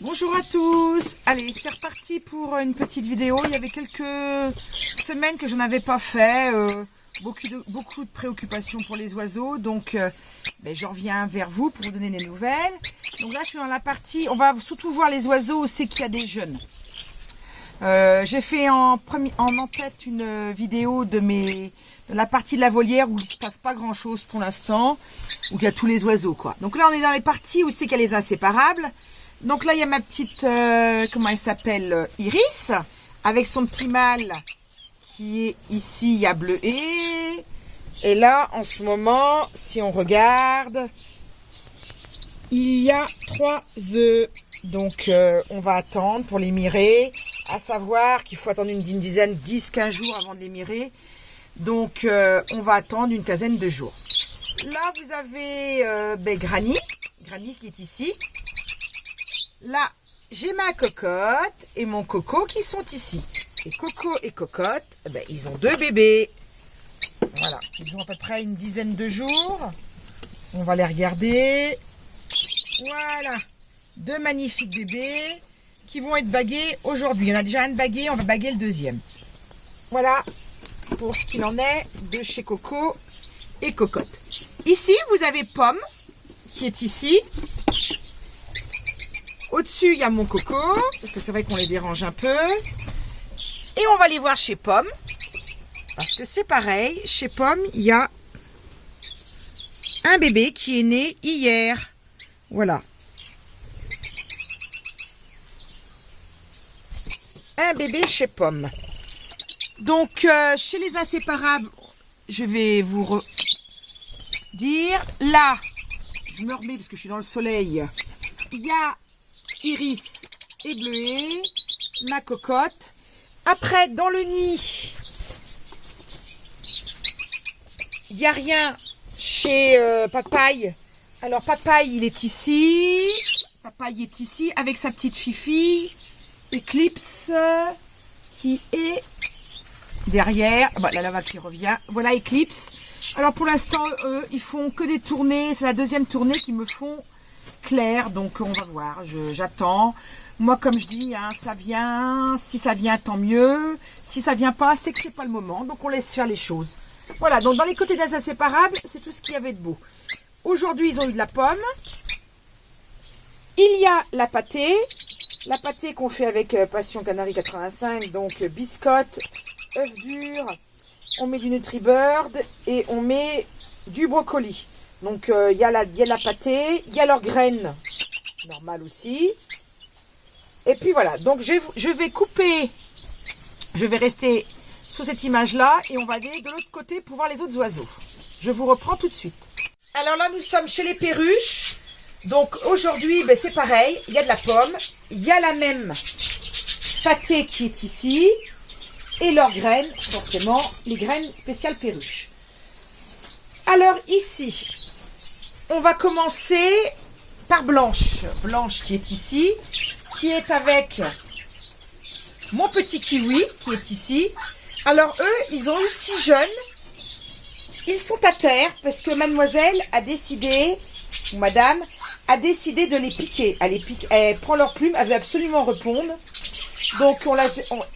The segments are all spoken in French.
Bonjour à tous. Allez, c'est reparti pour une petite vidéo. Il y avait quelques semaines que je n'en avais pas fait. Beaucoup de préoccupations pour les oiseaux. Donc, je reviens vers vous pour vous donner des nouvelles. Donc là, je suis dans la partie... On va surtout voir les oiseaux où c'est qu'il y a des jeunes. J'ai fait en tête une vidéo de la partie de la volière où il ne se passe pas grand chose pour l'instant, où il y a tous les oiseaux, quoi. Donc là, on est dans les parties où c'est qu'il y a les inséparables. Donc là, il y a ma petite, comment elle s'appelle, Iris, avec son petit mâle qui est ici à bleuet. Et là, en ce moment, si on regarde, il y a 3 œufs. Donc, on va attendre pour les mirer. À savoir qu'il faut attendre une dizaine, 10-15 jours avant de les mirer. Donc, on va attendre une quinzaine de jours. Là, vous avez Granny qui est ici. Là, j'ai ma cocotte et mon coco qui sont ici. Et coco et cocotte, ils ont 2 bébés. Voilà, ils ont à peu près une dizaine de jours. On va les regarder. Voilà, 2 magnifiques bébés qui vont être bagués aujourd'hui. Il y en a déjà un de bagué, on va baguer le deuxième. Voilà pour ce qu'il en est de chez Coco et Cocotte. Ici, vous avez Pomme qui est ici. Au-dessus, il y a mon coco, parce que c'est vrai qu'on les dérange un peu. Et on va les voir chez Pomme, parce que c'est pareil. Chez Pomme, il y a un bébé qui est né hier. Voilà. Un bébé chez Pomme. Donc, chez les inséparables, je vais vous dire. Là, je me remets parce que je suis dans le soleil. Il y a Iris et bleuet, ma cocotte. Après, dans le nid, il n'y a rien chez Papaye. Alors, Papaye, il est ici. Papaye est ici avec sa petite fifi. Eclipse qui est derrière. La lava qui revient. Voilà, Eclipse. Alors, pour l'instant, ils font que des tournées. C'est la deuxième tournée qu'ils me font clair, donc on va voir, j'attends. Moi, comme je dis, ça vient, si ça vient, tant mieux. Si ça vient pas, c'est que c'est pas le moment, donc on laisse faire les choses. Voilà, donc dans les côtés des inséparables, c'est tout ce qu'il y avait de beau. Aujourd'hui, ils ont eu de la pomme. Il y a la pâtée qu'on fait avec Passion Canary 85, donc biscotte, œufs durs, on met du NutriBird et on met du brocoli. Donc, il y a la pâtée, il y a leurs graines, normales aussi. Et puis voilà, donc je vais couper, je vais rester sur cette image-là et on va aller de l'autre côté pour voir les autres oiseaux. Je vous reprends tout de suite. Alors là, nous sommes chez les perruches. Donc aujourd'hui, c'est pareil, il y a de la pomme, il y a la même pâtée qui est ici et leurs graines, forcément, les graines spéciales perruches. Alors ici, on va commencer par Blanche. Blanche qui est ici, qui est avec mon petit kiwi qui est ici. Alors eux, ils ont eu 6 jeunes. Ils sont à terre parce que mademoiselle a décidé, ou madame, a décidé de les piquer. Elle prend leurs plumes, elle veut absolument répondre. Donc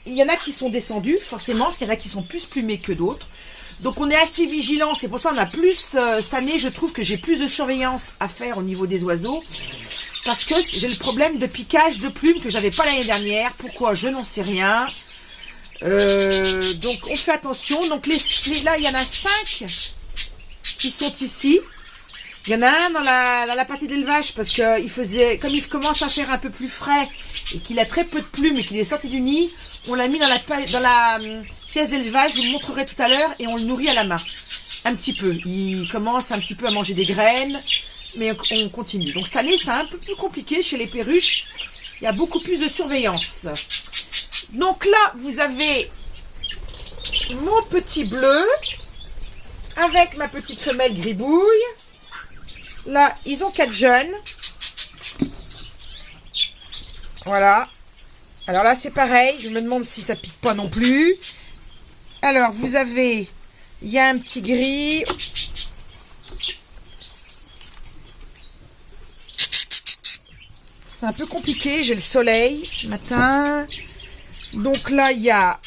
il y en a qui sont descendus, forcément, parce qu'il y en a qui sont plus plumés que d'autres. Donc on est assez vigilant, c'est pour ça qu'on a plus, cette année je trouve que j'ai plus de surveillance à faire au niveau des oiseaux. Parce que j'ai le problème de piquage de plumes que j'avais pas l'année dernière. Pourquoi? Je n'en sais rien. Donc on fait attention. Donc là il y en a 5 qui sont ici. Il y en a un dans la partie d'élevage parce que comme il commence à faire un peu plus frais et qu'il a très peu de plumes et qu'il est sorti du nid, on l'a mis dans la pièce d'élevage, je vous le montrerai tout à l'heure, et on le nourrit à la main. Un petit peu. Il commence un petit peu à manger des graines, mais on continue. Donc cette année, c'est un peu plus compliqué chez les perruches. Il y a beaucoup plus de surveillance. Donc là, vous avez mon petit bleu avec ma petite femelle gribouille. Là, ils ont 4 jeunes. Voilà. Alors là, c'est pareil. Je me demande si ça pique pas non plus. Alors, vous avez... Il y a un petit gris. c'est un peu compliqué. J'ai le soleil ce matin. Donc là, il y a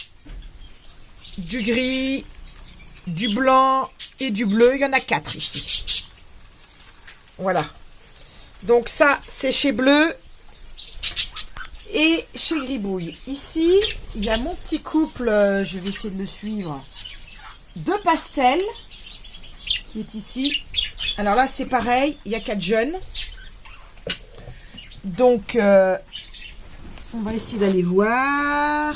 du gris, du blanc et du bleu. Il y en a 4 ici. Voilà. Donc ça, c'est chez Bleu et chez Gribouille. Ici, il y a mon petit couple, je vais essayer de le suivre, de pastel qui est ici. Alors là, c'est pareil, il y a 4 jeunes. Donc, on va essayer d'aller voir.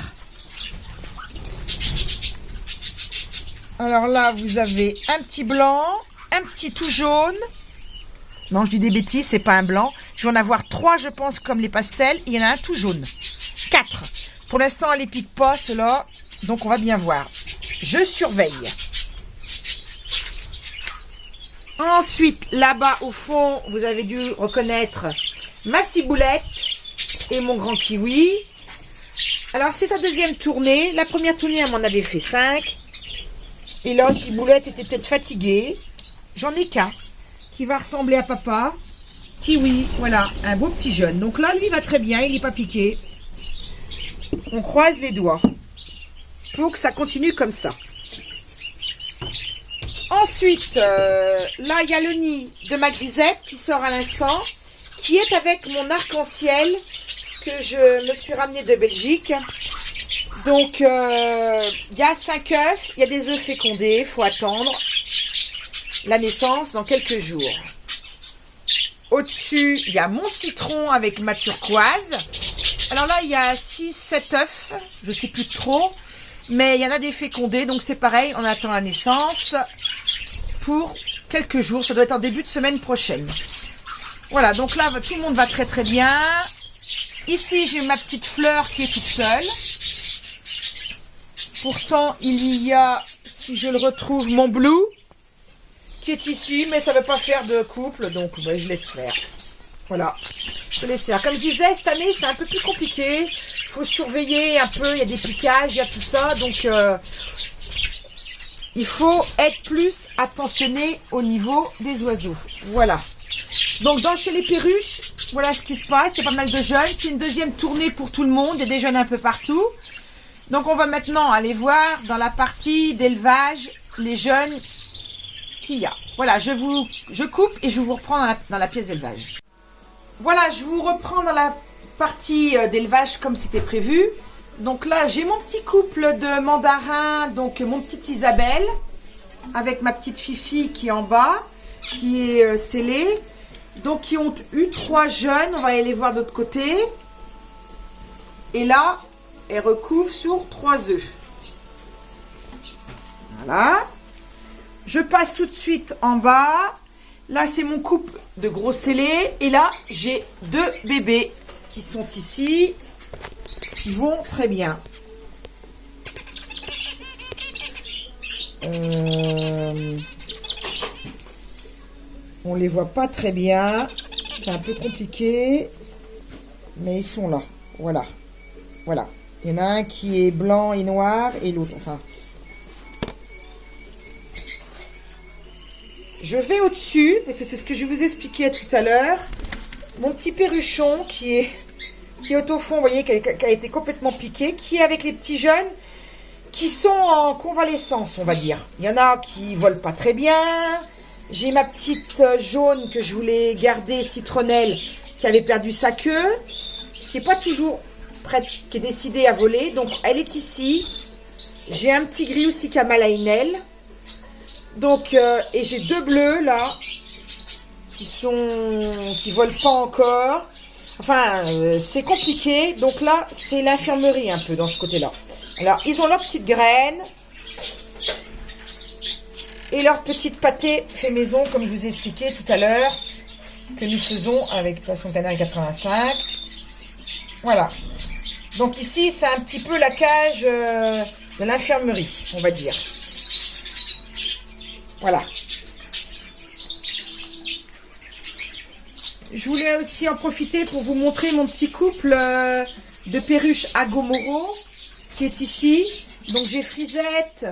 Alors là, vous avez un petit blanc, un petit tout jaune. Non, je dis des bêtises, c'est pas un blanc. Je vais en avoir 3, je pense, comme les pastels. Il y en a un tout jaune. 4. Pour l'instant, elle les pique pas, ceux-là. Donc, on va bien voir. Je surveille. Ensuite, là-bas, au fond, vous avez dû reconnaître ma ciboulette et mon grand kiwi. Alors, c'est sa deuxième tournée. La première tournée, elle m'en avait fait 5. Et là, ciboulette était peut-être fatiguée. J'en ai qu'un qui va ressembler à papa. Kiwi, voilà, un beau petit jeune. Donc là, lui, va très bien, il n'est pas piqué. On croise les doigts pour que ça continue comme ça. Ensuite, là, il y a le nid de ma grisette qui sort à l'instant, qui est avec mon arc-en-ciel que je me suis ramené de Belgique. Donc, il y a 5 œufs, il y a des œufs fécondés, il faut attendre la naissance dans quelques jours. Au-dessus, il y a mon citron avec ma turquoise. Alors là, il y a 6-7 œufs, je ne sais plus trop, mais il y en a des fécondés, donc c'est pareil, on attend la naissance pour quelques jours, ça doit être en début de semaine prochaine. Voilà, donc là, tout le monde va très très bien. Ici, j'ai ma petite fleur qui est toute seule. Pourtant, il y a, si je le retrouve, mon blue qui est ici, mais ça ne veut pas faire de couple, donc ben, je laisse faire. Voilà, je laisse faire. Comme je disais, cette année, c'est un peu plus compliqué. Il faut surveiller un peu, il y a des piquages, il y a tout ça, donc il faut être plus attentionné au niveau des oiseaux. Voilà. Donc, chez les perruches, voilà ce qui se passe. Il y a pas mal de jeunes. C'est une deuxième tournée pour tout le monde. Il y a des jeunes un peu partout. Donc, on va maintenant aller voir dans la partie d'élevage les jeunes qu'il y a. Voilà, je coupe et je vous reprends dans la pièce d'élevage. Voilà, je vous reprends dans la partie d'élevage comme c'était prévu. Donc là, j'ai mon petit couple de mandarins, donc mon petite Isabelle, avec ma petite Fifi qui est en bas, qui est scellée. Donc, qui ont eu 3 jeunes. On va aller les voir de l'autre côté. Et là, elle recouvre sur 3 œufs. Voilà. Je passe tout de suite en bas. Là, c'est mon couple de gros scellés. Et là, j'ai 2 bébés qui sont ici, qui vont très bien. On les voit pas très bien. C'est un peu compliqué. Mais ils sont là. Voilà. Voilà. Il y en a un qui est blanc et noir et l'autre, enfin. Je vais au-dessus, parce que c'est ce que je vous expliquais tout à l'heure. Mon petit perruchon qui est au fond, vous voyez, qui a été complètement piqué, qui est avec les petits jeunes qui sont en convalescence, on va dire. Il y en a qui volent pas très bien. J'ai ma petite jaune que je voulais garder, citronnelle, qui avait perdu sa queue, qui n'est pas toujours prête, qui est décidée à voler. Donc, elle est ici. J'ai un petit gris aussi qui a mal à une aile. Donc, et j'ai 2 bleus, là, qui volent pas encore. Enfin, c'est compliqué. Donc là, c'est l'infirmerie un peu dans ce côté-là. Alors, ils ont leurs petites graines et leur petite pâté fait maison, comme je vous ai expliqué tout à l'heure, que nous faisons avec Poisson Canal 85. Voilà. Donc ici, c'est un petit peu la cage de l'infirmerie, on va dire. Voilà. Je voulais aussi en profiter pour vous montrer mon petit couple de perruches Agomoro qui est ici. Donc j'ai Frisette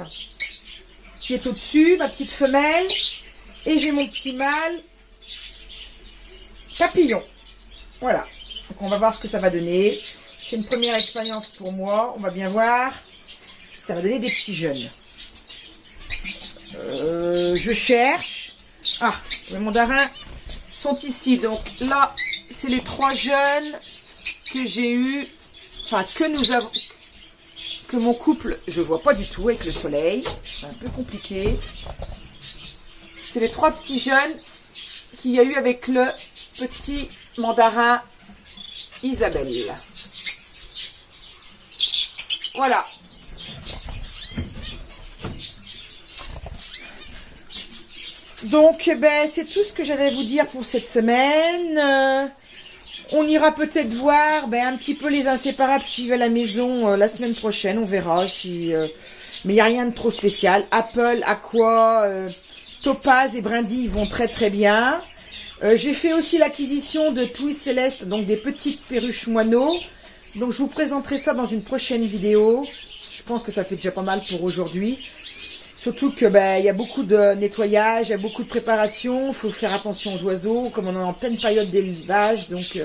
qui est au-dessus, ma petite femelle. Et j'ai mon petit mâle Papillon. Voilà. Donc on va voir ce que ça va donner. C'est une première expérience pour moi. On va bien voir si ça va donner des petits jeunes. Je cherche. Ah, les mandarins sont ici. Donc là, c'est les 3 jeunes que j'ai eu. Enfin, que nous avons. Que mon couple, je vois pas du tout avec le soleil. C'est un peu compliqué. C'est les 3 petits jeunes qu'il y a eu avec le petit mandarin Isabelle. Voilà. Donc, ben, c'est tout ce que j'avais à vous dire pour cette semaine. On ira peut-être voir un petit peu les inséparables qui vivent à la maison la semaine prochaine. On verra si... mais il n'y a rien de trop spécial. Apple, Aqua, Topaz et Brindille vont très très bien. J'ai fait aussi l'acquisition de Twist Céleste, donc des petites perruches moineaux. Donc je vous présenterai ça dans une prochaine vidéo. Je pense que ça fait déjà pas mal pour aujourd'hui. Surtout que il y a beaucoup de nettoyage, il y a beaucoup de préparation. Il faut faire attention aux oiseaux, comme on est en pleine période d'élevage. Donc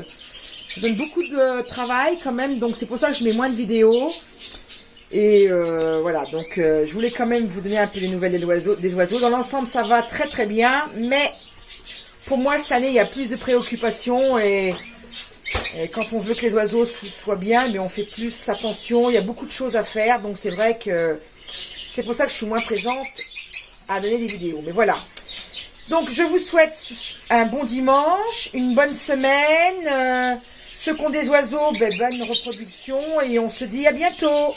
ça donne beaucoup de travail quand même. Donc c'est pour ça que je mets moins de vidéos. Et voilà, donc je voulais quand même vous donner un peu les nouvelles des oiseaux. Dans l'ensemble, ça va très très bien. Mais pour moi, cette année, il y a plus de préoccupations. Et quand on veut que les oiseaux soient bien, mais on fait plus attention. Il y a beaucoup de choses à faire. Donc c'est vrai que c'est pour ça que je suis moins présente à donner des vidéos. Mais voilà. Donc je vous souhaite un bon dimanche, une bonne semaine. Ceux qui ont des oiseaux, bonne reproduction. Et on se dit à bientôt.